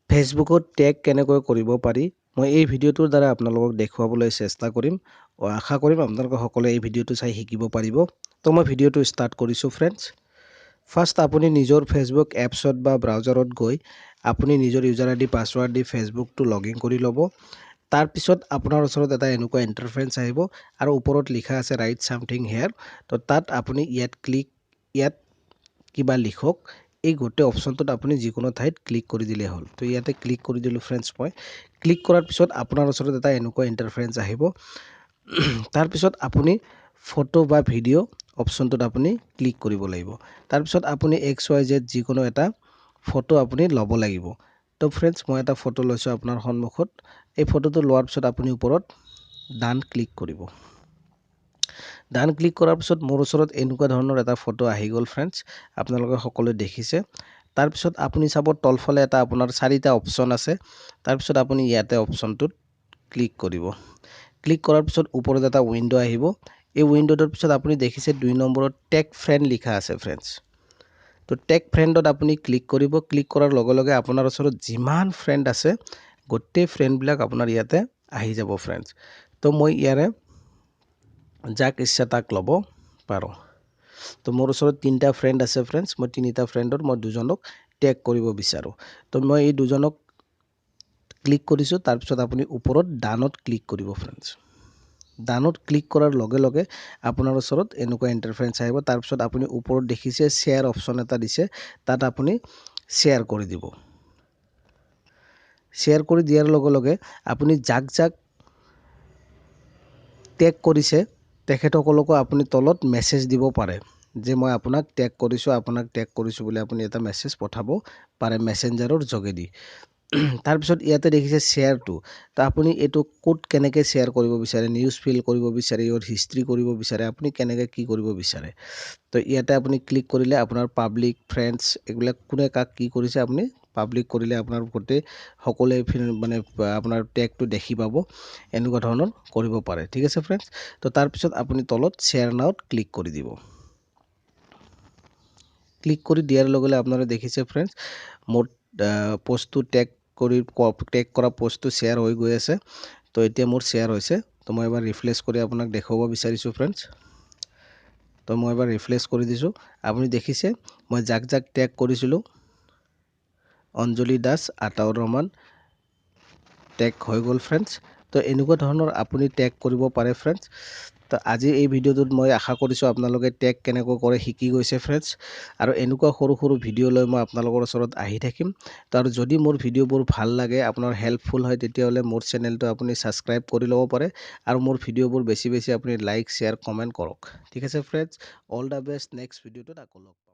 ফেচবুকত টেগ কেনেকৈ কৰিব পাৰি মই এই ভিডিঅ'টোৰ দ্বাৰা আপোনালোকক দেখুৱাবলৈ চেষ্টা কৰিম আৰু আশা কৰিম আপোনালোকে সকলোৱে এই ভিডিঅ'টো চাই শিকিব পাৰিব। তো মই ভিডিঅ'টো ষ্টাৰ্ট কৰিছোঁ ফ্ৰেণ্ডছ। ফাৰ্ষ্ট আপুনি নিজৰ ফেচবুক এপছত বা ব্ৰাউজাৰত গৈ আপুনি নিজৰ ইউজাৰ আইডি পাছৱৰ্ড দি ফেচবুকটো লগইন কৰি ল'ব। তাৰপিছত আপোনাৰ ওচৰত এটা এনেকুৱা ইণ্টাৰফেচ আহিব আৰু ওপৰত লিখা আছে ৰাইট ছামথিং হেয়াৰ। তো তাত আপুনি ইয়াত কিবা লিখক। এই গোটেই অপশ্যনটোত আপুনি যিকোনো ঠাইত ক্লিক কৰি দিলে হ'ল। তো ইয়াতে ক্লিক কৰি দিলোঁ ফ্ৰেণ্ডছ। মই ক্লিক কৰাৰ পিছত আপোনাৰ ওচৰত এটা এনেকুৱা ইণ্টাৰফেচ আহিব। তাৰপিছত আপুনি ফটো বা ভিডিঅ' অপশ্যনটোত আপুনি ক্লিক কৰিব লাগিব। তাৰপিছত আপুনি XYZ যিকোনো এটা ফটো আপুনি ল'ব লাগিব। তো ফ্ৰেণ্ডছ মই এটা ফটো লৈছোঁ আপোনাৰ সন্মুখত। এই ফটোটো লোৱাৰ পিছত আপুনি ওপৰত ডান ক্লিক কৰিব। ডান ক্লিক কৰাৰ পিছত মোৰ ওচৰত এনেকুৱা ধৰণৰ এটা ফটো আহি গ'ল ফ্ৰেণ্ডছ। আপোনালোকে সকলোৱে দেখিছে। তাৰপিছত আপুনি চাব তলফালে এটা আপোনাৰ 4টা অপশ্যন আছে। তাৰপিছত আপুনি ইয়াতে অপশ্যনটোত ক্লিক কৰিব। ক্লিক কৰাৰ পিছত ওপৰত এটা উইণ্ড' আহিব। এই উইণ্ড'টোৰ পিছত আপুনি দেখিছে 2 নম্বৰত টেগ ফ্ৰেণ্ড লিখা আছে ফ্ৰেণ্ডছ। তো টেগ ফ্ৰেণ্ডত আপুনি ক্লিক কৰিব। ক্লিক কৰাৰ লগে লগে আপোনাৰ ওচৰত যিমান ফ্ৰেণ্ড আছে গোটেই ফ্ৰেণ্ডবিলাক আপোনাৰ ইয়াতে আহি যাব ফ্ৰেণ্ডছ। তো মই ইয়াৰে যাক ইচ্ছা তাক ল'ব পাৰোঁ। তো মোৰ ওচৰত 3টা ফ্ৰেণ্ড আছে ফ্ৰেণ্ডছ। মই 3টা ফ্ৰেণ্ডৰ মই 2জনক টেগ কৰিব বিচাৰোঁ। তো মই এই 2জনক ক্লিক কৰিছোঁ। তাৰপিছত আপুনি ওপৰত ডানত ক্লিক কৰিব ফ্ৰেণ্ডছ। ডানত ক্লিক কৰাৰ লগে লগে আপোনাৰ ওচৰত এনেকুৱা ইণ্টাৰফেচ আহিব। তাৰপিছত আপুনি ওপৰত দেখিছে শ্বেয়াৰ অপশ্যন এটা দিছে। তাত আপুনি শ্বেয়াৰ কৰি দিব। শ্বেয়াৰ কৰি দিয়াৰ লগে লগে আপুনি যাক টেগ কৰিছে তেখেতসকলকো আপুনি তলত মেছেজ দিব পাৰে যে মই আপোনাক টেগ কৰিছোঁ বুলি আপুনি এটা মেছেজ পঠাব পাৰে মেছেঞ্জাৰৰ যোগেদি। তাৰপিছত ইয়াতে দেখিছে শ্বেয়াৰটো। তো আপুনি এইটো ক'ত কেনেকৈ শ্বেয়াৰ কৰিব বিচাৰে, নিউজ ফিল কৰিব বিচাৰে, ইয়াৰ হিষ্ট্ৰী কৰিব বিচাৰে, আপুনি কেনেকৈ কি কৰিব বিচাৰে। তো ইয়াতে আপুনি ক্লিক কৰিলে আপোনাৰ পাব্লিক ফ্ৰেণ্ডছ এইবিলাক কোনে কাক কি কৰিছে আপুনি পাব্লিক কৰিলে আপোনাৰ গোটেই সকলোৱে মানে আপোনাৰ টেগটো দেখি পাব। এনেকুৱা ধৰণৰ কৰিব পাৰে। ঠিক আছে ফ্ৰেণ্ডছ। তো তাৰপিছত আপুনি তলত শ্বেয়াৰ নাওত ক্লিক কৰি দিব। ক্লিক কৰি দিয়াৰ লগে লগে আপোনালোকে দেখিছে ফ্ৰেণ্ডছ মোৰ পোষ্টটো টেগ কৰা পোষ্টটো শ্বেয়াৰ হৈ গৈ আছে। তো এতিয়া মোৰ শ্বেয়াৰ হৈছে। তো মই এবাৰ ৰিফ্ৰেছ কৰি আপোনাক দেখুৱাব বিচাৰিছোঁ ফ্ৰেণ্ডছ। তো মই এবাৰ ৰিফ্ৰেছ কৰি দিছোঁ। আপুনি দেখিছে মই যাক টেগ কৰিছিলোঁ অঞ্জলি দাস, আতাউৰ ৰহমান টেগ হৈ গ'ল ফ্ৰেণ্ডছ। তো এনেকুৱা ধৰণৰ আপুনি টেগ কৰিব পাৰে ফ্ৰেণ্ডছ। তো আজি এই ভিডিঅ'টোত মই আশা কৰিছোঁ আপোনালোকে টেগ কেনেকৈ কৰে শিকি গৈছে ফ্ৰেণ্ডছ। আৰু এনেকুৱা সৰু সৰু ভিডিঅ' লৈ মই আপোনালোকৰ ওচৰত আহি থাকিম। তো আৰু যদি মোৰ ভিডিঅ'বোৰ ভাল লাগে আপোনাৰ হেল্পফুল হয় তেতিয়াহ'লে মোৰ চেনেলটো আপুনি ছাবস্ক্ৰাইব কৰি ল'ব পাৰে। আৰু মোৰ ভিডিঅ'বোৰ বেছি আপুনি লাইক শ্বেয়াৰ কমেণ্ট কৰক। ঠিক আছে friends. All the best. Next ভিডিঅ'টোত আকৌ লগ পাম।